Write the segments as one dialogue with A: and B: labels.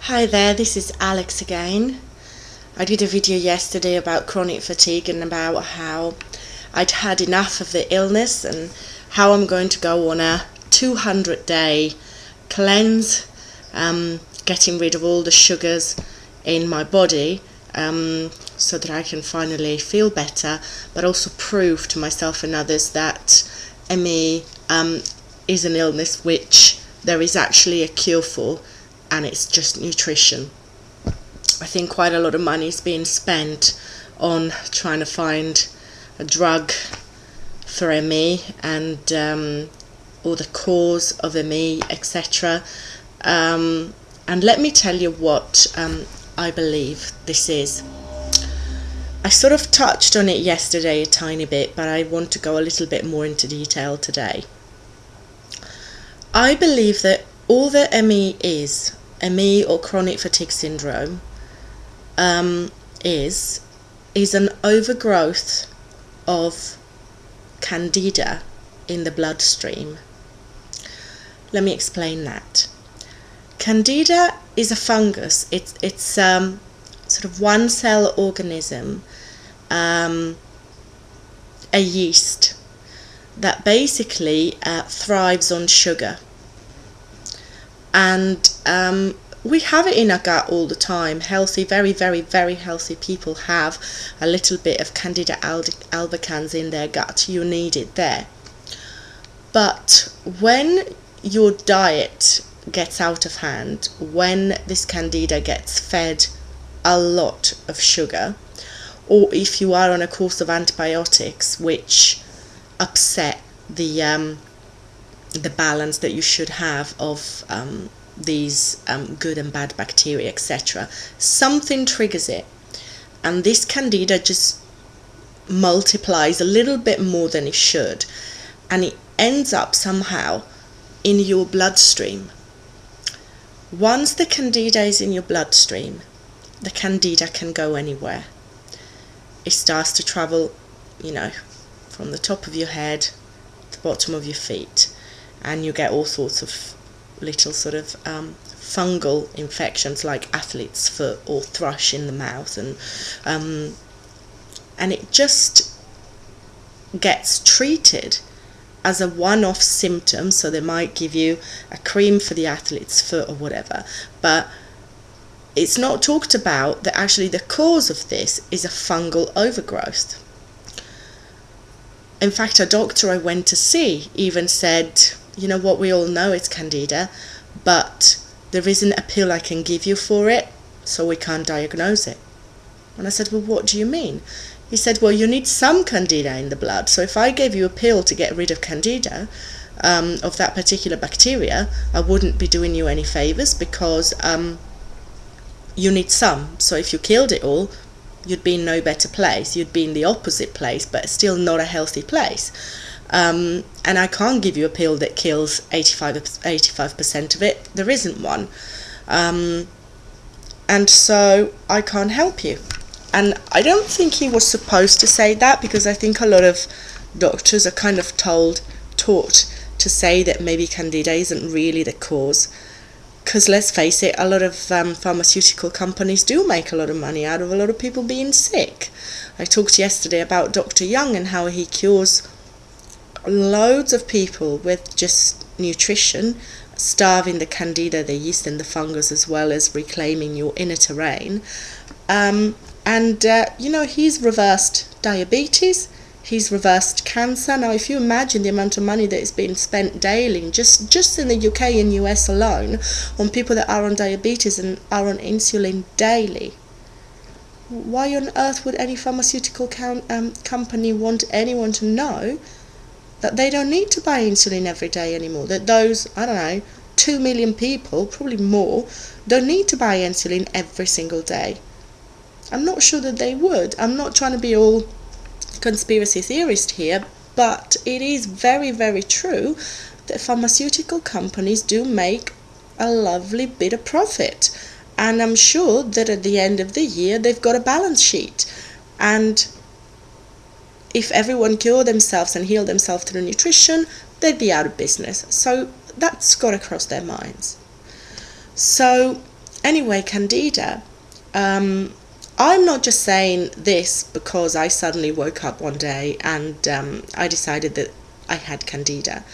A: Hi there, this is Alex again. I did a video yesterday about chronic fatigue and about how I'd had enough of the illness and how I'm going to go on a 200-day cleanse, getting rid of all the sugars in my body so that I can finally feel better, but also prove to myself and others that ME is an illness which there is actually a cure for, and it's just nutrition. I think quite a lot of money is being spent on trying to find a drug for ME and or the cause of ME, etc. And let me tell you what I believe this is. I sort of touched on it yesterday a tiny bit, but I want to go a little bit more into detail today. I believe that all that ME is, ME or chronic fatigue syndrome, is an overgrowth of candida in the bloodstream. Let me explain that. Candida is a fungus. It's sort of one cell organism, a yeast that basically thrives on sugar. And we have it in our gut all the time. Healthy, very, very, very healthy people have a little bit of Candida albicans in their gut. You need it there. But when your diet gets out of hand, when this Candida gets fed a lot of sugar, or if you are on a course of antibiotics which upset the balance that you should have of these good and bad bacteria, etc. Something triggers it, and this Candida just multiplies a little bit more than it should, and it ends up somehow in your bloodstream. Once the Candida is in your bloodstream, the Candida can go anywhere. It starts to travel, from the top of your head to the bottom of your feet, and you get all sorts of little sort of fungal infections like athlete's foot or thrush in the mouth, and it just gets treated as a one-off symptom. So they might give you a cream for the athlete's foot or whatever, but it's not talked about that actually the cause of this is a fungal overgrowth. In fact, a doctor I went to see even said, you know what, we all know it's Candida, but there isn't a pill I can give you for it, so we can't diagnose it. And I said, well, what do you mean? He said, well, you need some Candida in the blood, so if I gave you a pill to get rid of Candida, of that particular bacteria, I wouldn't be doing you any favours, because you need some. So if you killed it all, you'd be in no better place. You'd be in the opposite place, but still not a healthy place. And I can't give you a pill that kills 85% of it. There isn't one. And so I can't help you. And I don't think he was supposed to say that, because I think a lot of doctors are kind of taught to say that maybe Candida isn't really the cause. Because let's face it, a lot of pharmaceutical companies do make a lot of money out of a lot of people being sick. I talked yesterday about Dr. Young and how he cures loads of people with just nutrition, starving the Candida, the yeast and the fungus, as well as reclaiming your inner terrain. He's reversed diabetes, he's reversed cancer. Now, if you imagine the amount of money that is being spent daily, just in the UK and US alone, on people that are on diabetes and are on insulin daily, why on earth would any pharmaceutical company want anyone to know that they don't need to buy insulin every day anymore? That those, 2 million people, probably more, don't need to buy insulin every single day. I'm not sure that they would. I'm not trying to be all conspiracy theorist here, but it is very, very true that pharmaceutical companies do make a lovely bit of profit. And I'm sure that at the end of the year, they've got a balance sheet. And if everyone cured themselves and healed themselves through nutrition, they'd be out of business. So that's got to cross their minds. So Anyway, Candida, I'm not just saying this because I suddenly woke up one day and I decided that I had Candida.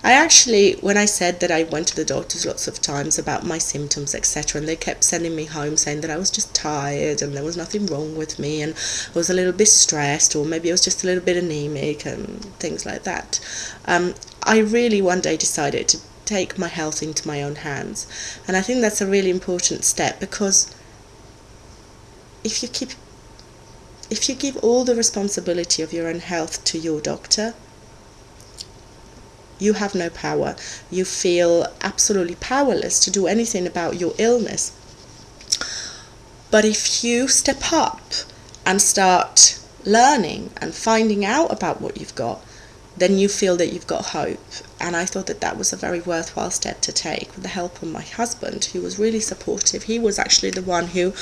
A: I actually, when I said that I went to the doctors lots of times about my symptoms, etc., and they kept sending me home saying that I was just tired and there was nothing wrong with me and I was a little bit stressed, or maybe I was just a little bit anemic and things like that, I really one day decided to take my health into my own hands. And I think that's a really important step, because if you give all the responsibility of your own health to your doctor, you have no power. You feel absolutely powerless to do anything about your illness. But if you step up and start learning and finding out about what you've got, then you feel that you've got hope. And I thought that that was a very worthwhile step to take, with the help of my husband, who was really supportive. He was actually the one who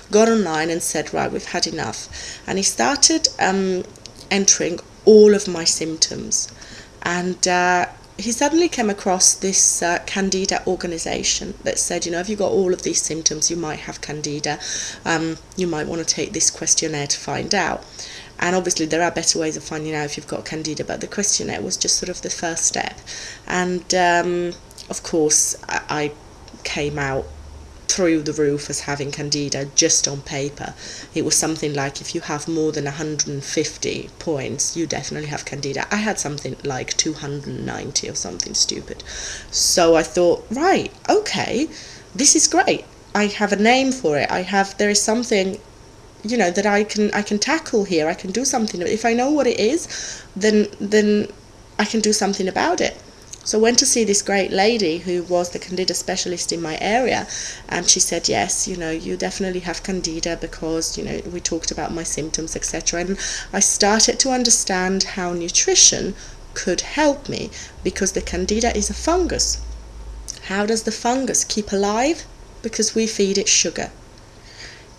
A: got online and said, right, we've had enough. And he started entering all of my symptoms. And he suddenly came across this Candida organization that said, you know, if you've got all of these symptoms, you might have Candida. You might want to take this questionnaire to find out. And obviously there are better ways of finding out if you've got Candida, but the questionnaire was just sort of the first step. And of course I came out through the roof as having Candida just on paper. It was something like, if you have more than 150 points, you definitely have Candida. I had something like 290 or something stupid. So I thought, right, okay, this is great. I have a name for it. There is something, you know, that I can tackle here. I can do something. If I know what it is, then I can do something about it. So I went to see this great lady who was the Candida specialist in my area, and she said, yes, you know, you definitely have Candida, because, you know, we talked about my symptoms, etc. And I started to understand how nutrition could help me, because the Candida is a fungus. How does the fungus keep alive? Because we feed it sugar.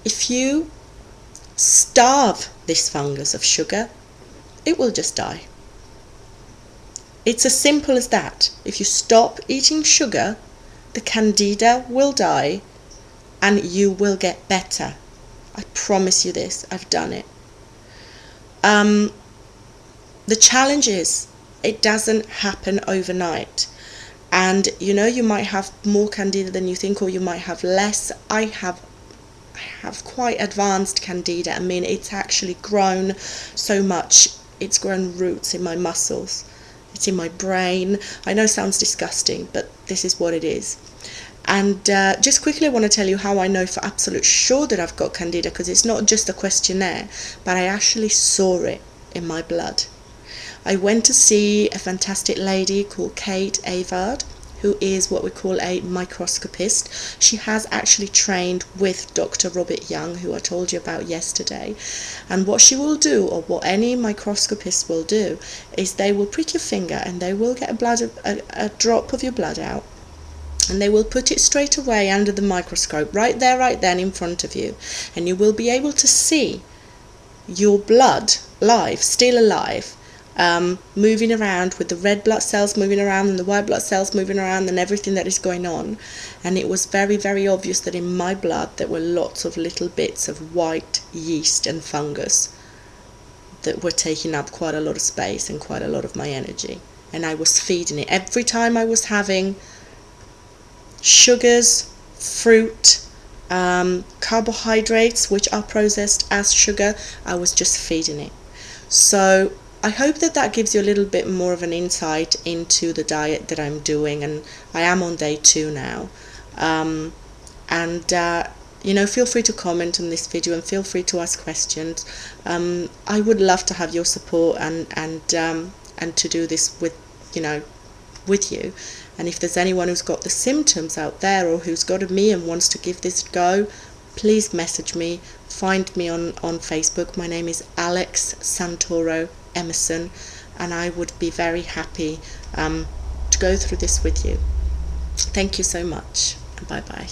A: If you starve this fungus of sugar, it will just die. It's as simple as that. If you stop eating sugar, the Candida will die and you will get better. I promise you this. I've done it. The challenge is, it doesn't happen overnight. And you know, you might have more Candida than you think, or you might have less. I have quite advanced Candida. I mean, it's actually grown so much. It's grown roots in my muscles. It's in my brain. I know it sounds disgusting, but this is what it is. And just quickly, I want to tell you how I know for absolute sure that I've got Candida, because it's not just a questionnaire, but I actually saw it in my blood. I went to see a fantastic lady called Kate Avard, who is what we call a microscopist. She has actually trained with Dr. Robert Young, who I told you about yesterday. And what she will do, or what any microscopist will do, is they will prick your finger and they will get a drop of your blood out, and they will put it straight away under the microscope, right there, right then in front of you. And you will be able to see your blood live, still alive, moving around, with the red blood cells moving around and the white blood cells moving around and everything that is going on. And it was very, very obvious that in my blood there were lots of little bits of white yeast and fungus that were taking up quite a lot of space and quite a lot of my energy. And I was feeding it. Every time I was having sugars, fruit, carbohydrates, which are processed as sugar, I was just feeding it. So I hope that that gives you a little bit more of an insight into the diet that I'm doing, and I am on day 2 now. You know, feel free to comment on this video and feel free to ask questions. I would love to have your support and to do this with you. And if there's anyone who's got the symptoms out there, or who's got me and wants to give this a go, please message me. Find me on Facebook. My name is Alex Santoro Emerson, and I would be very happy to go through this with you. Thank you so much, and bye bye.